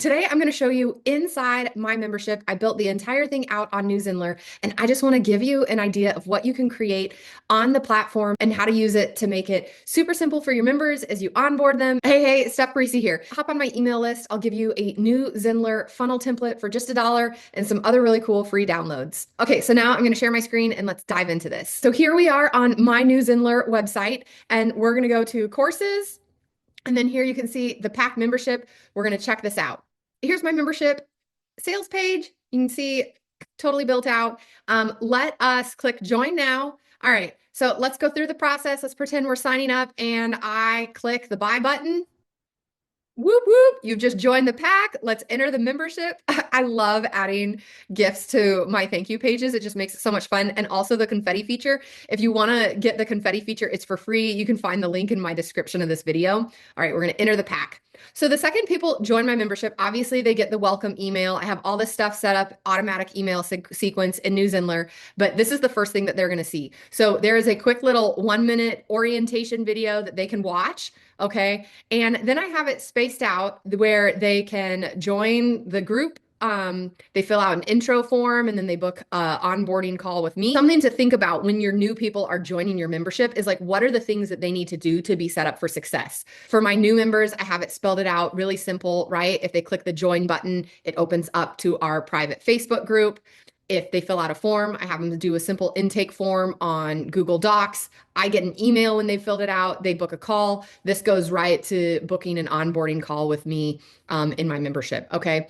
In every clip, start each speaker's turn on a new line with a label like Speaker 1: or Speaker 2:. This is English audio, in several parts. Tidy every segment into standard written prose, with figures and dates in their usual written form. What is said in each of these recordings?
Speaker 1: Today, I'm going to show you inside my membership. I built the entire thing out on Zenler, and I just want to give you an idea of what you can create on the platform and how to use it to make it super simple for your members as you onboard them. Hey, Steph Parisi here. Hop on my email list. I'll give you a new Zenler funnel template for just $1 and some other really cool free downloads. Okay, so now I'm going to share my screen and let's dive into this. So here we are on my new Zenler website, and we're going to go to courses. And then here you can see the pack membership. We're going to check this out. Here's my membership sales page. You can see totally built out. Let us click join now. All right, so let's go through the process. Let's pretend we're signing up and I click the buy button. Whoop, whoop. You've just joined the pack. Let's enter the membership. I love adding gifts to my thank you pages. It just makes it so much fun. And also the confetti feature. If you want to get the confetti feature, it's for free. You can find the link in my description of this video. All right, we're going to enter the pack. So the second people join my membership, obviously they get the welcome email. I have all this stuff set up, automatic email sequence in Zenler, but this is the first thing that they're going to see. So there is a quick little 1-minute orientation video that they can watch. Okay. And then I have it spaced out where they can join the group. They fill out an intro form and then they book an onboarding call with me. Something to think about when your new people are joining your membership is like, what are the things that they need to do to be set up for success? For my new members, I have it spelled it out really simple, right? If they click the join button, it opens up to our private Facebook group. If they fill out a form, I have them to do a simple intake form on Google Docs. I get an email when they filled it out. They book a call. This goes right to booking an onboarding call with me in my membership. Okay.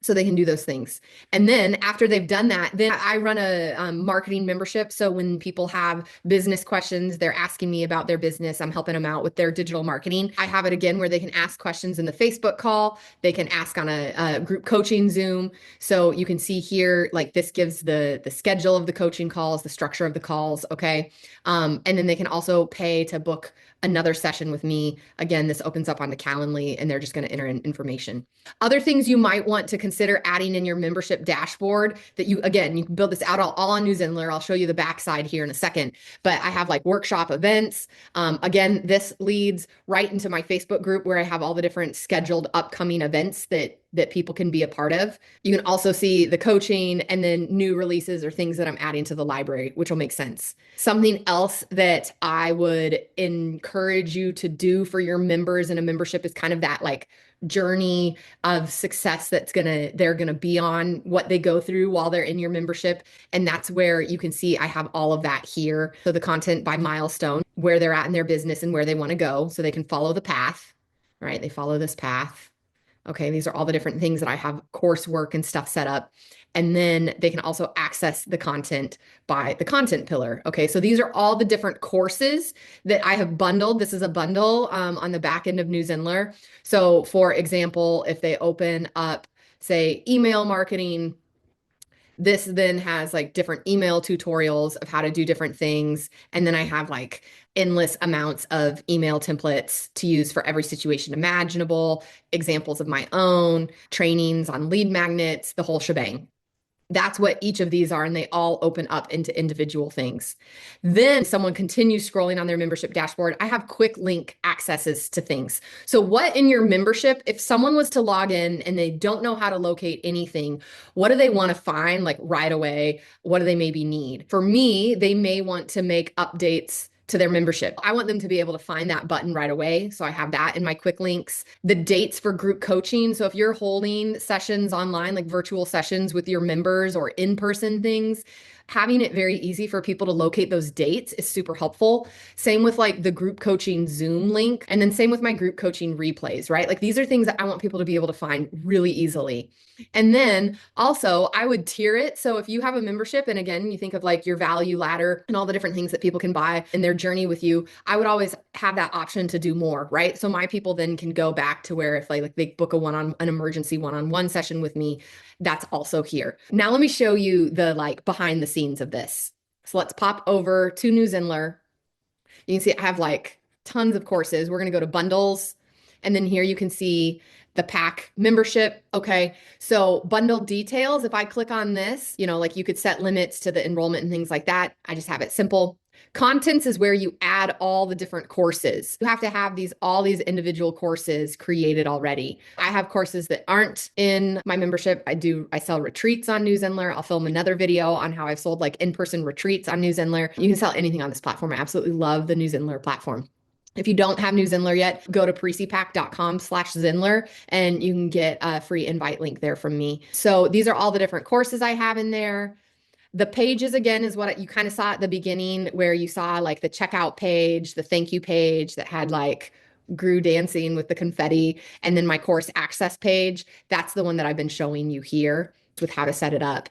Speaker 1: So they can do those things. And then after they've done that, then I run a marketing membership. So when people have business questions, they're asking me about their business. I'm helping them out with their digital marketing. I have it again where they can ask questions in the Facebook call. They can ask on a group coaching Zoom. So you can see here, like this gives the schedule of the coaching calls, the structure of the calls. Okay. And then they can also pay to book another session with me. Again, this opens up on the Calendly and they're just going to enter in information. Other things you might want to consider adding in your membership dashboard that you can build this out all on Zenler. I'll show you the backside here in a second, but I have like workshop events. Again, this leads right into my Facebook group where I have all the different scheduled upcoming events that people can be a part of. You can also see the coaching and then new releases or things that I'm adding to the library, which will make sense. Something else that I would encourage you to do for your members in a membership is kind of that like journey of success they're gonna be on, what they go through while they're in your membership. And that's where you can see I have all of that here. So the content by milestone, where they're at in their business and where they want to go so they can follow the path, right? They follow this path. Okay, these are all the different things that I have coursework and stuff set up. And then they can also access the content by the content pillar. Okay, so these are all the different courses that I have bundled. This is a bundle on the back end of Zenler. So for example, if they open up, say, email marketing, this then has like different email tutorials of how to do different things. And then I have like endless amounts of email templates to use for every situation imaginable, examples of my own, trainings on lead magnets, the whole shebang. That's what each of these are, and they all open up into individual things. Then someone continues scrolling on their membership dashboard. I have quick link accesses to things. So what in your membership, if someone was to log in and they don't know how to locate anything, what do they want to find like right away? What do they maybe need? For me, they may want to make updates to their membership. I want them to be able to find that button right away. So I have that in my quick links. The dates for group coaching. So if you're holding sessions online, like virtual sessions with your members or in-person things, having it very easy for people to locate those dates is super helpful. Same with like the group coaching Zoom link. And then same with my group coaching replays, right? Like these are things that I want people to be able to find really easily. And then also I would tier it. So if you have a membership and again, you think of like your value ladder and all the different things that people can buy in their journey with you, I would always have that option to do more, right? So my people then can go back to where if they book an emergency one-on-one session with me, that's also here. Now let me show you the like behind the scenes of this. So let's pop over to Zenler. You can see I have like tons of courses. We're going to go to bundles. And then here you can see the pack membership. Okay. So bundle details, if I click on this, like you could set limits to the enrollment and things like that. I just have it simple. Contents is where you add all the different courses. You have to have all these individual courses created already. I have courses that aren't in my membership. I sell retreats on New Zenler. I'll film another video on how I've sold like in-person retreats on New Zenler. You can sell anything on this platform. I absolutely love the New Zenler platform. If you don't have New Zenler yet, go to parisipack.com/Zenler and you can get a free invite link there from me. So these are all the different courses I have in there. The pages, again, is what you kind of saw at the beginning, where you saw like the checkout page, the thank you page that had like Gru dancing with the confetti, and then my course access page. That's the one that I've been showing you here with how to set it up.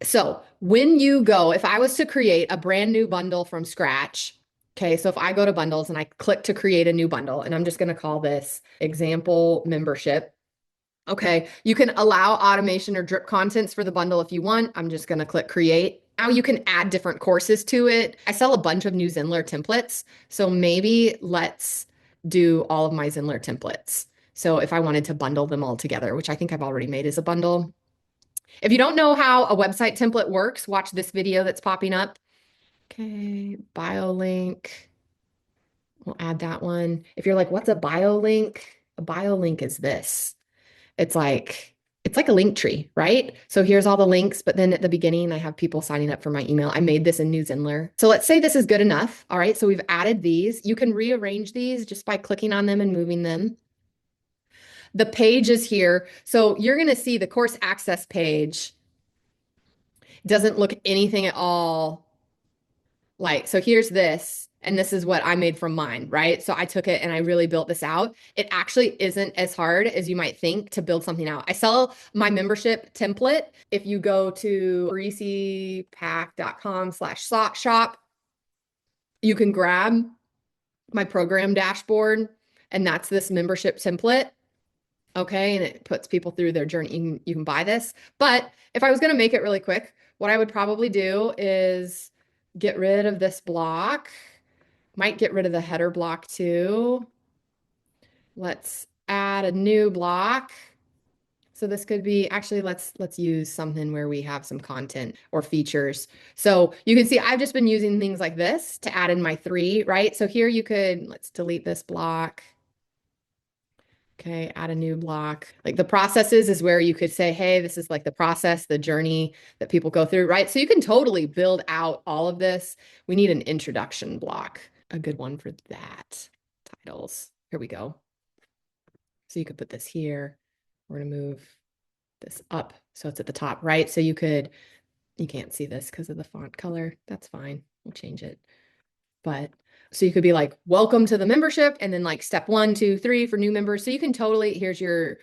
Speaker 1: So when you go, if I was to create a brand new bundle from scratch, okay, so if I go to bundles and I click to create a new bundle, and I'm just going to call this example membership. Okay, you can allow automation or drip contents for the bundle if you want. I'm just going to click create. Now you can add different courses to it. I sell a bunch of new Zenler templates. So maybe let's do all of my Zenler templates. So if I wanted to bundle them all together, which I think I've already made as a bundle. If you don't know how a website template works, watch this video that's popping up. Okay, bio link. We'll add that one. If you're like, what's a bio link? A bio link is this. It's like a link tree, right? So here's all the links, but then at the beginning, I have people signing up for my email. I made this in New Zenler. So let's say this is good enough. All right, so we've added these. You can rearrange these just by clicking on them and moving them. The page is here. So you're going to see the course access page doesn't look anything at all like, so here's this, and this is what I made from mine, right? So I took it and I really built this out. It actually isn't as hard as you might think to build something out. I sell my membership template. If you go to parisipack.com/shop, you can grab my program dashboard, and that's this membership template. Okay, and it puts people through their journey. You can buy this. But if I was going to make it really quick, what I would probably do is get rid of this block. Might get rid of the header block too. Let's add a new block. So this could be, actually, let's use something where we have some content or features. So you can see I've just been using things like this to add in my 3, right? So here you could, let's delete this block. Okay, add a new block. Like the processes is where you could say, hey, this is like the process, the journey that people go through, right? So you can totally build out all of this. We need an introduction block, a good one for that. Titles, here we go. So you could put this here. We're gonna move this up so it's at the top, right? So you can't see this because of the font color. That's fine, we'll change it. But so you could be like, welcome to the membership, and then like step 1, 2, 3 for new members. So you can totally, here's your,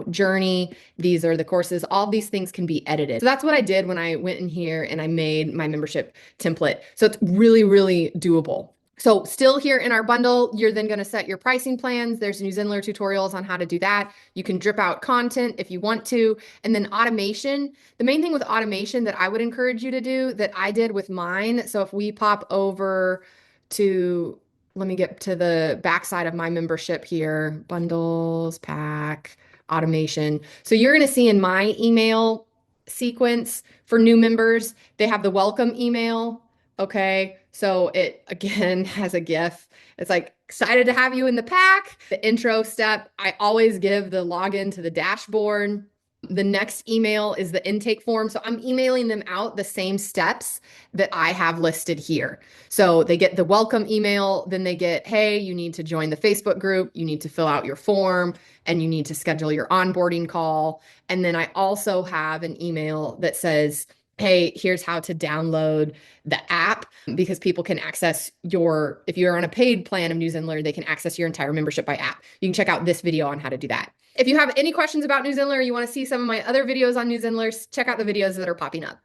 Speaker 1: journey. These are the courses. All these things can be edited. So that's what I did when I went in here and I made my membership template. So it's really, really doable. So still here in our bundle, you're then going to set your pricing plans. There's New Zenler tutorials on how to do that. You can drip out content if you want to. And then automation. The main thing with automation that I would encourage you to do that I did with mine. So if we pop over to, let me get to the backside of my membership here, bundles, pack, automation. So you're going to see in my email sequence for new members, they have the welcome email. Okay, so it again has a GIF. It's like, excited to have you in the pack. The intro step, I always give the login to the dashboard. The next email is the intake form. So I'm emailing them out the same steps that I have listed here. So they get the welcome email, then they get, hey, you need to join the Facebook group, you need to fill out your form, and you need to schedule your onboarding call. And then I also have an email that says, hey, here's how to download the app, because people can access if you're on a paid plan of New Zenler, they can access your entire membership by app. You can check out this video on how to do that. If you have any questions about New Zenler, or you want to see some of my other videos on New Zenler, check out the videos that are popping up.